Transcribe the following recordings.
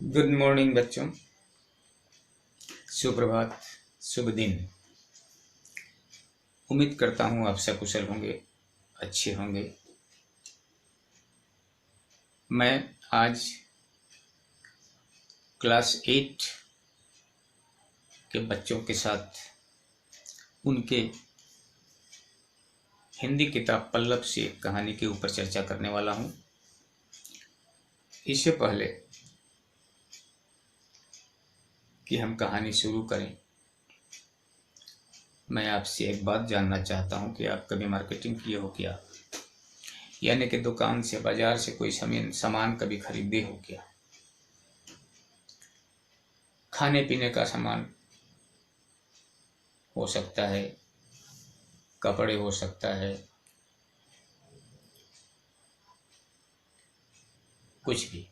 Good morning बच्चों, सुप्रभात, शुभ दिन। उम्मीद करता हूँ आप सकुशल होंगे, अच्छे होंगे। मैं आज क्लास 8 के बच्चों के साथ उनके हिंदी किताब पल्लव से एक कहानी के ऊपर चर्चा करने वाला हूँ। इससे पहले कि हम कहानी शुरू करें, मैं आपसे एक बात जानना चाहता हूँ कि आप कभी मार्केटिंग किए हो क्या? यानी कि दुकान से, बाजार से कोई सामान कभी खरीदे हो क्या? खाने पीने का सामान हो सकता है, कपड़े हो सकता है, कुछ भी,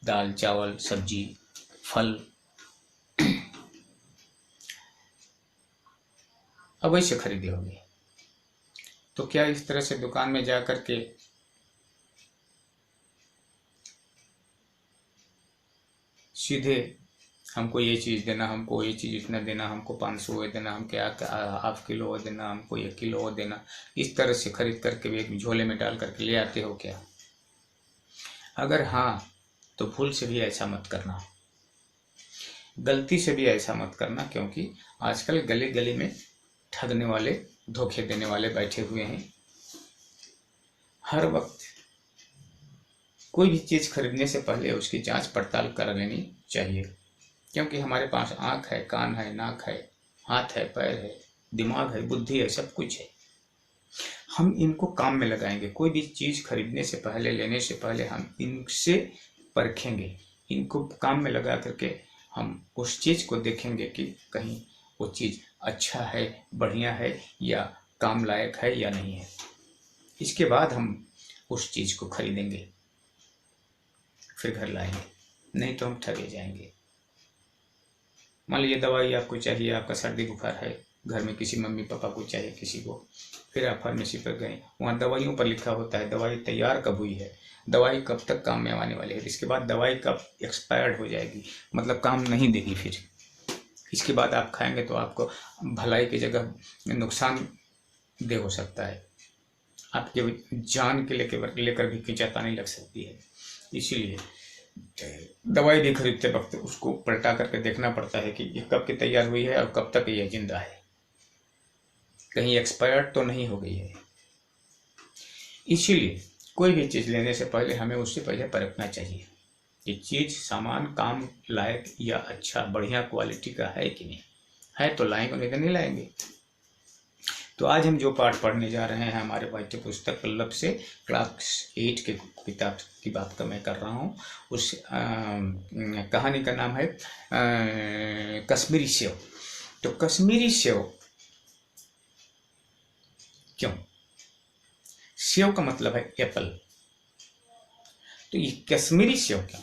दाल चावल सब्जी फल, अवश्य खरीदे होंगे। तो क्या इस तरह से दुकान में जा कर के सीधे हमको ये चीज़ देना, हमको ये चीज़ इतना देना, हमको 500 देना, हम क्या हाफ किलो देना, हमको 1 किलो देना, इस तरह से खरीद करके भी एक झोले में डाल करके ले आते हो क्या? अगर हाँ, तो भूल से भी ऐसा मत करना, गलती से भी ऐसा मत करना, क्योंकि आजकल गली गली में ठगने वाले, धोखे देने वाले बैठे हुए हैं। हर वक्त कोई भी चीज़ खरीदने से पहले उसकी जांच पड़ताल कर लेनी चाहिए, क्योंकि हमारे पास आँख है, कान है, नाक है, हाथ है, पैर है, दिमाग है, बुद्धि है, सब कुछ है। हम इनको काम में लगाएंगे। कोई भी चीज़ खरीदने से पहले, लेने से पहले हम इनसे परखेंगे, इनको काम में लगा करके हम उस चीज़ को देखेंगे कि कहीं वो चीज़ अच्छा है, बढ़िया है, या काम लायक है या नहीं है। इसके बाद हम उस चीज़ को खरीदेंगे, फिर घर लाएंगे, नहीं तो हम ठगे जाएंगे। मान लीजिए दवाई आपको चाहिए, आपका सर्दी बुखार है, घर में किसी मम्मी पापा को चाहिए, किसी को, फिर आप फार्मेसी पर गए, वहाँ दवाइयों पर लिखा होता है दवाई तैयार कब हुई है, दवाई कब तक काम में आने वाली है, इसके बाद दवाई कब एक्सपायर्ड हो जाएगी, मतलब काम नहीं देगी। फिर इसके बाद आप खाएंगे तो आपको भलाई की जगह नुकसान दे हो सकता है, आपके जान के लेकर भी खींचातानी लग सकती है। इसीलिए दवाई भी खरीदते वक्त उसको पलटा करके देखना पड़ता है कि ये कब की तैयार हुई है और कब तक ये जिंदा है, कहीं एक्सपायर्ड तो नहीं हो गई है। इसीलिए कोई भी चीज़ लेने से पहले हमें उससे पहले परखना चाहिए कि चीज़, सामान काम लायक या अच्छा बढ़िया क्वालिटी का है कि नहीं है, तो लाएंगे, नहीं तो नहीं लाएंगे। तो आज हम जो पाठ पढ़ने जा रहे हैं हमारे पाठ्य पुस्तक पल्लव से, क्लास 8 के किताब की बात का मैं कर रहा हूँ। उस कहानी का नाम है कश्मीरी सेव। तो कश्मीरी सेव क्यों? सेव का मतलब है एप्पल, तो ये कश्मीरी सेव क्यों?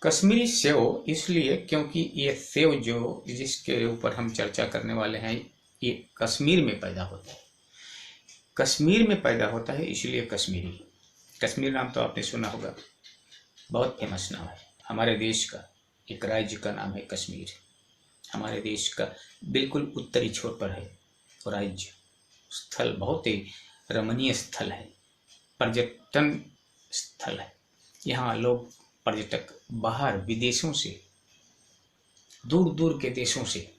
कश्मीरी सेव इसलिए क्योंकि ये सेव जो जिसके ऊपर हम चर्चा करने वाले हैं, ये कश्मीर में पैदा होता है। कश्मीर में पैदा होता है, इसलिए कश्मीरी। कश्मीर नाम तो आपने सुना होगा, बहुत फेमस नाम है। हमारे देश का एक राज्य का नाम है कश्मीर। हमारे देश का बिल्कुल उत्तरी छोर पर है राज्य। स्थल बहुत ही रमणीय स्थल है, पर्यटन स्थल है। यहाँ लोग, पर्यटक बाहर विदेशों से, दूर दूर के देशों से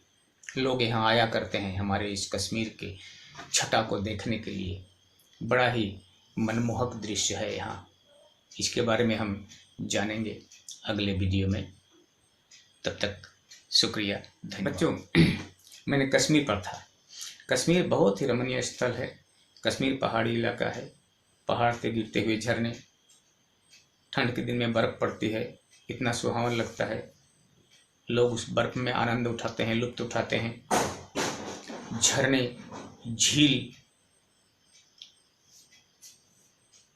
लोग यहाँ आया करते हैं हमारे इस कश्मीर के छटा को देखने के लिए। बड़ा ही मनमोहक दृश्य है यहाँ। इसके बारे में हम जानेंगे अगले वीडियो में। तब तक शुक्रिया, धन्यवाद। बच्चों, मैंने कश्मीर पढ़ा था। कश्मीर बहुत ही रमणीय स्थल है। कश्मीर पहाड़ी इलाका है, पहाड़ से गिरते हुए झरने, ठंड के दिन में बर्फ़ पड़ती है, इतना सुहावन लगता है। लोग उस बर्फ़ में आनंद उठाते हैं, लुत्फ़ उठाते हैं। झरने, झील,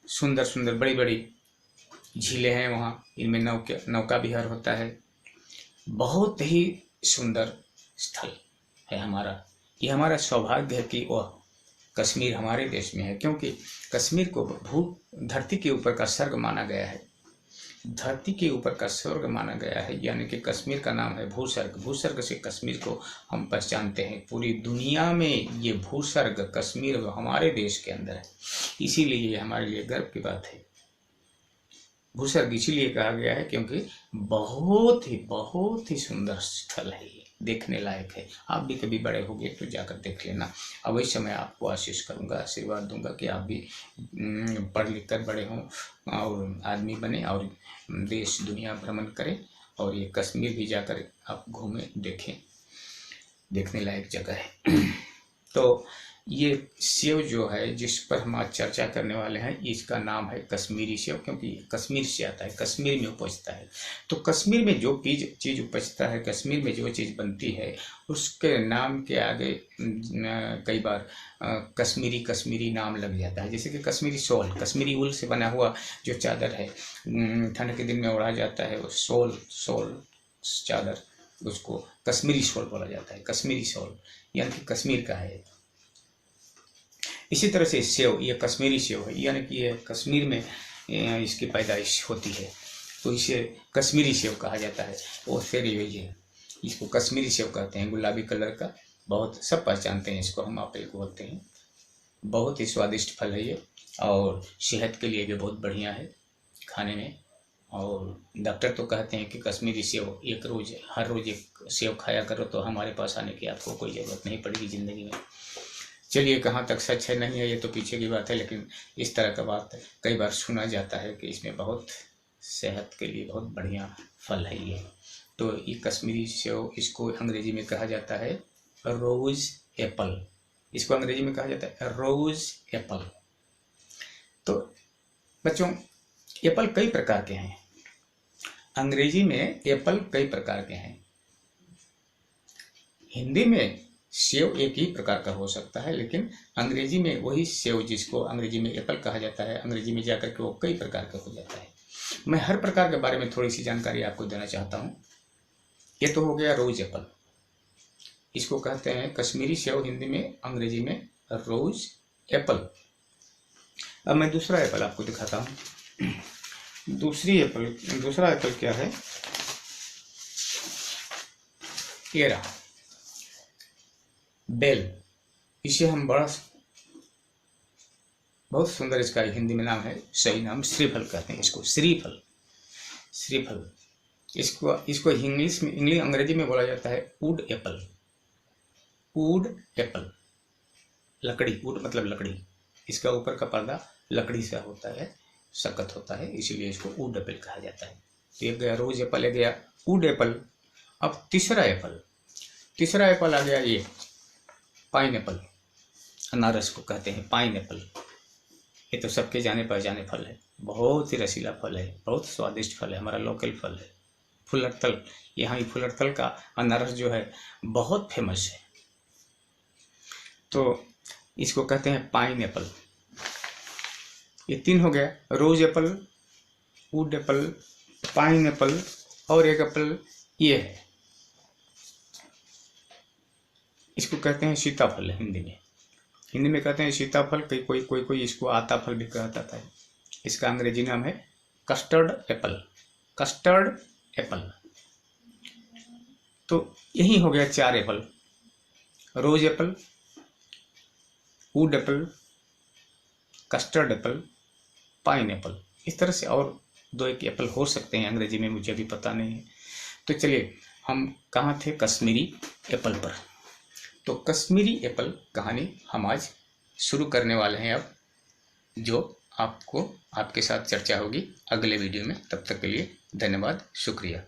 सुंदर सुंदर बड़ी बड़ी झीलें हैं वहाँ, इनमें नौका विहार होता है। बहुत ही सुंदर स्थल है हमारा। ये हमारा सौभाग्य है कि वह कश्मीर हमारे देश में है, क्योंकि कश्मीर को धरती के ऊपर का स्वर्ग माना गया है। धरती के ऊपर का स्वर्ग माना गया है, यानी कि कश्मीर का नाम है भूस्वर्ग। भूस्वर्ग से कश्मीर को हम पहचानते हैं। पूरी दुनिया में ये भूस्वर्ग कश्मीर हमारे देश के अंदर है, इसीलिए ये हमारे लिए गर्व की बात है। भूस्वर्ग इसीलिए कहा गया है क्योंकि बहुत ही सुंदर स्थल है, ये देखने लायक है। आप भी कभी बड़े होंगे तो जाकर देख लेना। अवश्य मैं आपको आशीष करूंगा, आशीर्वाद दूंगा कि आप भी पढ़ लिख कर बड़े हों और आदमी बने और देश दुनिया भ्रमण करें, और ये कश्मीर भी जाकर आप घूमें, देखें, देखने लायक जगह है। तो ये सेव जो है जिस पर हम आज चर्चा करने वाले हैं, इसका नाम है कश्मीरी सेव, क्योंकि कश्मीर से आता है, कश्मीर में उपजता है। तो कश्मीर में जो चीज़ उपजता है, कश्मीर में जो चीज़ बनती है, उसके नाम के आगे कई बार कश्मीरी नाम लग जाता है। जैसे कि कश्मीरी शॉल, कश्मीरी ऊल से बना हुआ जो चादर है, ठंड के दिन में ओढ़ा जाता है, वो शॉल चादर, उसको कश्मीरी शॉल बोला जाता है। कश्मीरी शॉल यानी कि कश्मीर का है। इसी तरह से सेव, ये कश्मीरी सेव है, यानी कि ये कश्मीर में इसकी पैदाइश होती है, तो इसे कश्मीरी सेव कहा जाता है। और फिर ये इसको कश्मीरी सेव कहते हैं, गुलाबी कलर का, बहुत सब पहचानते हैं इसको, हम एप्पल को बोलते हैं। बहुत ही स्वादिष्ट फल है ये, और सेहत के लिए भी बहुत बढ़िया है खाने में। और डॉक्टर तो कहते हैं कि कश्मीरी सेव हर रोज़ एक सेव खाया करो, तो हमारे पास आने की आपको कोई ज़रूरत नहीं पड़ेगी ज़िंदगी में। चलिए, कहाँ तक सच है नहीं है ये तो पीछे की बात है, लेकिन इस तरह का बात कई बार सुना जाता है कि इसमें बहुत सेहत के लिए बहुत बढ़िया फल है ये। तो ये कश्मीरी सेव, इसको अंग्रेजी में कहा जाता है रोज़ एप्पल। इसको अंग्रेजी में कहा जाता है रोज़ एप्पल। तो बच्चों, एप्पल कई प्रकार के हैं। अंग्रेजी में एप्पल कई प्रकार के हैं। हिंदी में सेव एक ही प्रकार का हो सकता है, लेकिन अंग्रेजी में वही सेव जिसको अंग्रेजी में एप्पल कहा जाता है, अंग्रेजी में जाकर के वो कई प्रकार का हो जाता है। मैं हर प्रकार के बारे में थोड़ी सी जानकारी आपको देना चाहता हूँ। ये तो हो गया रोज़ एप्पल, इसको कहते हैं कश्मीरी सेव हिंदी में, अंग्रेजी में रोज़ एप्पल। अब मैं दूसरा एप्पल आपको दिखाता हूँ। दूसरा एप्पल क्या है, ये रहा बेल। इसे हम बहुत सुंदर, इसका हिंदी में नाम है, सही नाम श्रीफल कहते हैं इसको, श्रीफल। इसको अंग्रेजी में बोला जाता है वुड एप्पल। लकड़ी, वुड मतलब लकड़ी, इसका ऊपर का पर्दा लकड़ी से होता है, सख्त होता है, इसीलिए इसको वुड एप्पल कहा जाता है। तो एक गया रोज एप्पल, एक गया वुड एप्पल। अब तीसरा एप्पल आ गया ये पाइनएप्पल, अनारस को कहते हैं पाइनएप्पल। ये तो सबके जाने पहचाने फल है, बहुत ही रसीला फल है, बहुत स्वादिष्ट फल है, हमारा लोकल फल है। फुलरतल, यहाँ ही फुलरतल का अनारस जो है बहुत फेमस है, तो इसको कहते हैं पाइनएप्पल। ये तीन हो गया, रोज एप्पल, वुड एप्पल, पाइनएप्पल, और एक एप्पल ये है, इसको कहते हैं सीताफल। हिंदी में कहते हैं सीताफल, कोई इसको आता फल भी कहता था। इसका अंग्रेजी नाम है कस्टर्ड एप्पल। तो यही हो गया 4 apple, rose apple, wood apple, custard apple, pineapple. इस तरह से और 2-1 एप्पल हो सकते हैं, अंग्रेजी में मुझे अभी पता नहीं है। तो चलिए, हम कहाँ थे, कश्मीरी एप्पल पर। तो कश्मीरी एप्पल कहानी हम आज शुरू करने वाले हैं अब, जो आपके साथ चर्चा होगी अगले वीडियो में। तब तक के लिए धन्यवाद, शुक्रिया।